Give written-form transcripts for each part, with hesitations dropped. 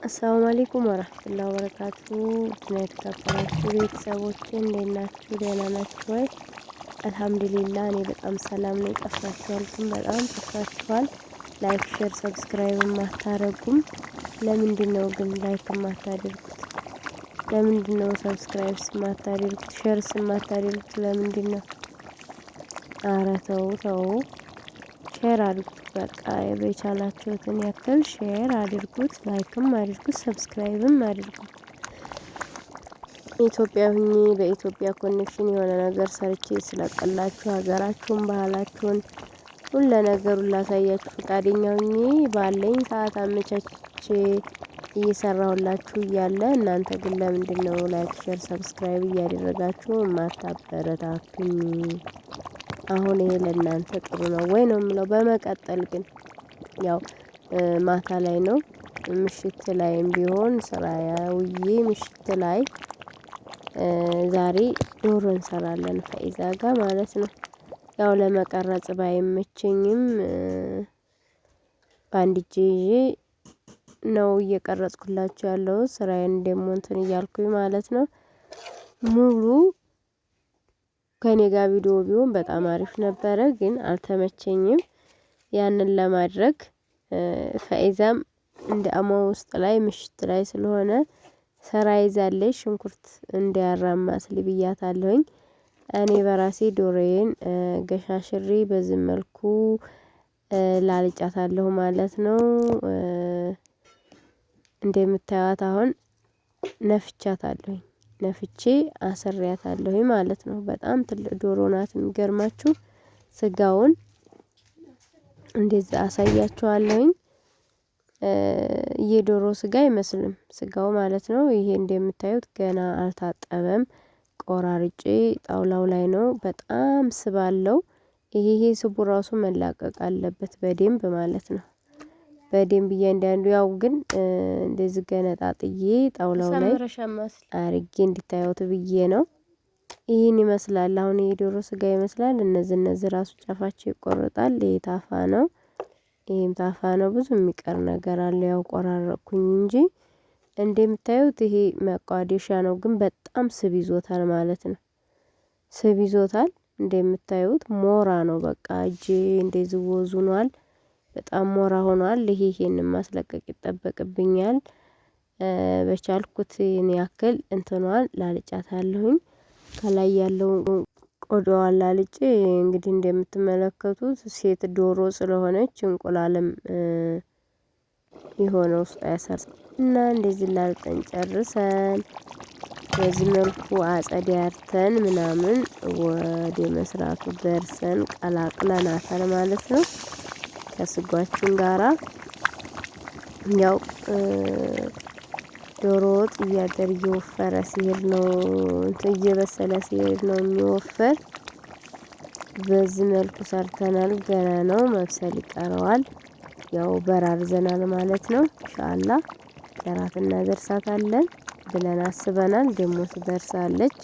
አሰላሙ አለይኩም ወራህመቱላሂ ወበረካቱ። ድና የተከበራችሁ ቤተሰቦቼ እንዴት ናችሁ? ደህና ናችሁ ወይ? አልሐምዱሊላህ እኔ በጣም ሰላም ነኝ። ጠፋችኋል፣ ግን በጣም ጠፋችኋል። ላይክ፣ ሼር፣ ሰብስክራይብ ማታረጉም ለምንድን ነው ግን ላይክ ማታደርጉት? ለምንድን ነው ሰብስክራይብ ማታደርጉት? ሼር ማታደርጉት ለምንድን ነው? ኧረ ተው ተው፣ ሼር አድርጉት። በቃ የቻላችሁትን ያክል ሼር አድርጉት፣ ላይክም አድርጉት፣ ሰብስክራይብም አድርጉት። ኢትዮጵያ ሁኚ በኢትዮጵያ ኮኔክሽን የሆነ ነገር ሰርቼ ስለቀላችሁ ሀገራችሁን ባህላችሁን ሁሉ ነገሩን ላሳያችሁ ፈቃደኛ ሁኚ ባለኝ ሰዓት አመቻችቼ እየሰራሁላችሁ እያለ እናንተ ግን ለምንድን ነው ላይክ ሼር ሰብስክራይብ እያደረጋችሁ ማታበረታቱኝ? አሁን ይሄ ለእናንተ ጥሩ ነው ወይ ነው የምለው። በመቀጠል ግን ያው ማታ ላይ ነው ምሽት ላይም ቢሆን ስራ ውዬ ምሽት ላይ ዛሬ ዶሮ እንሰራለን ፈኢዛ ጋር ማለት ነው። ያው ለመቀረጽ ባይመቸኝም በአንድ እጄ ይዤ ነው እየቀረጽኩላችሁ ያለው ስራዬን ደግሞ እንትን እያልኩኝ ማለት ነው። ሙሉ ከኔ ጋር ቪዲዮ ቢሆን በጣም አሪፍ ነበረ፣ ግን አልተመቸኝም። ያንን ለማድረግ ፈኢዛም እንደ አሞ ውስጥ ላይ ምሽት ላይ ስለሆነ ስራ ይዛለች ሽንኩርት እንዲያራማስል ብያታለሁኝ። እኔ በራሴ ዶሮዬን ገሻሽሬ በዚህ መልኩ ላልጫታለሁ ማለት ነው። እንደምታዩት አሁን ነፍቻታለሁኝ። ነፍቼ አሰሪያታለሁኝ ማለት ነው። በጣም ትልቅ ዶሮ ናት። የሚገርማችሁ ስጋውን እንደዛ አሳያችኋለሁኝ። የዶሮ ስጋ አይመስልም ስጋው ማለት ነው። ይሄ እንደምታዩት ገና አልታጠበም። ቆራርጬ ጣውላው ላይ ነው። በጣም ስባለው። ይሄ ስቡ ራሱ መላቀቅ አለበት በደንብ ማለት ነው። በደንብ እያንዳንዱ ያው ግን እንደዚህ ገነጣጥዬ ጣውላው ላይ አርጌ እንዲታዩት ብዬ ነው። ይህን ይመስላል። አሁን የዶሮ ስጋ ይመስላል። እነዚህ ራሱ ጫፋቸው ይቆርጣል። ይሄ ታፋ ነው። ይሄም ታፋ ነው። ብዙ የሚቀር ነገር አለ። ያው ቆራረጥኩኝ እንጂ እንደምታዩት ይሄ መቋደሻ ነው፣ ግን በጣም ስብ ይዞታል ማለት ነው። ስብ ይዞታል እንደምታዩት ሞራ ነው። በቃ እጄ እንደዚህ ወዙኗል። በጣም ሞራ ሆኗል። ይሄንን ማስለቀቅ ይጠበቅብኛል። በቻልኩት ያክል እንትኗን ላልጫታለሁኝ። ከላይ ያለው ቆዳዋን ላልጬ እንግዲህ እንደምትመለከቱት ሴት ዶሮ ስለሆነች እንቁላልም የሆነ ውስጥ ያሰርጽ እና እንደዚህ ላልጠን ጨርሰን በዚህ መልኩ አጸዳርተን ምናምን ወደ መስራቱ ደርሰን ቀላቅለናታል ማለት ነው። ከስጓችን ጋራ ያው ዶሮ ወጥ እያደር እየወፈረ ሲሄድ ነው እየበሰለ ሲሄድ ነው የሚወፈር። በዚህ መልኩ ሰርተናል። ገና ነው መብሰል ይቀረዋል። ያው በራርዘናል ማለት ነው። ኢንሻአላህ ለራት እናደርሳታለን ብለን አስበናል። ደግሞ ትደርሳለች።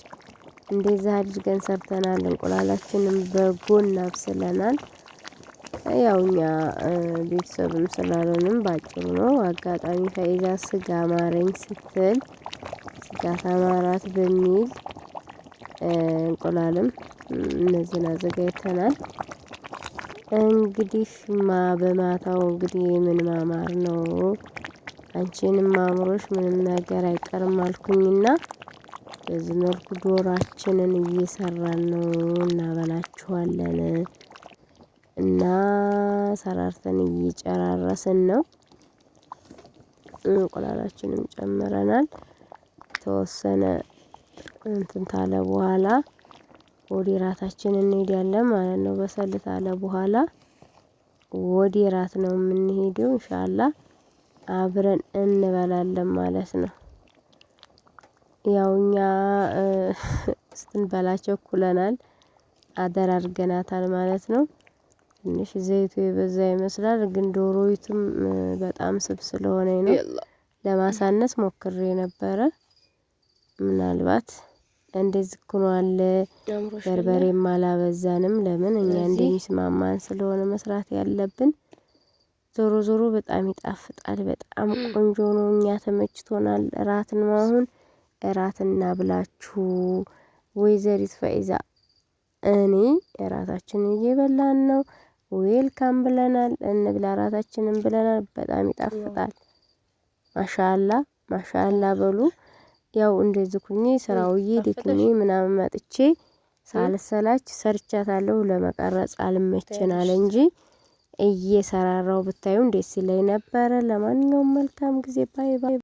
እንደዛ አድርገን ሰርተናል። እንቁላላችንን በጎን አብስለናል። ያው እኛ ቤተሰብም ስላልሆንም ባጭሩ ነው። አጋጣሚ ፈኢዛ ስጋ ማረኝ ስትል ስጋ ተማራት በሚል እንቁላልም እነዚህን አዘጋጅተናል። እንግዲህ በማታው እንግዲህ ምን ማማር ነው አንቺንም ማምሮሽ ምንም ነገር አይቀርም አልኩኝና በዚህ መልኩ ዶሯችንን እየሰራን ነው እናበላችኋለን። እና ሰራርተን እየጨራረስን ነው። እንቁላላችንም ጨምረናል። ተወሰነ እንትን ታለ በኋላ ወደ ራታችን እንሄዳለን ማለት ነው። በሰል ታለ በኋላ ወደ ራት ነው የምንሄደው። ኢንሻአላህ አብረን እንበላለን ማለት ነው። ያው እኛ ስትንበላቸው ኩለናል አደራርገናታል ማለት ነው። ትንሽ ዘይቱ የበዛ ይመስላል፣ ግን ዶሮይቱም በጣም ስብ ስለሆነ ነው ለማሳነስ ሞክሬ ነበረ። ምናልባት እንደዚህ ኩኗል። በርበሬም አላበዛንም። ለምን እኛ እንደሚስማማን ስለሆነ መስራት ያለብን ዞሮ ዞሮ በጣም ይጣፍጣል። በጣም ቆንጆ ነው። እኛ ተመችቶናል። እራት ነው አሁን። እራት እናብላችሁ። ወይዘሪት ፈይዛ እኔ እራታችንን እየበላን ነው። ዌልካም ብለናል። እንብላ እራታችንን ብለናል። በጣም ይጣፍጣል። ማሻአላ ማሻአላ በሉ። ያው እንደዚህ ኩኜ ስራውዬ ደክሜ ምናምን መጥቼ ሳልሰላች ሰርቻታለሁ። ለመቀረጽ አልመቸናል እንጂ እየሰራራው ብታዩ ደስ ይለኝ ነበረ። ለማንኛውም መልካም ጊዜ። ባይ ባይ።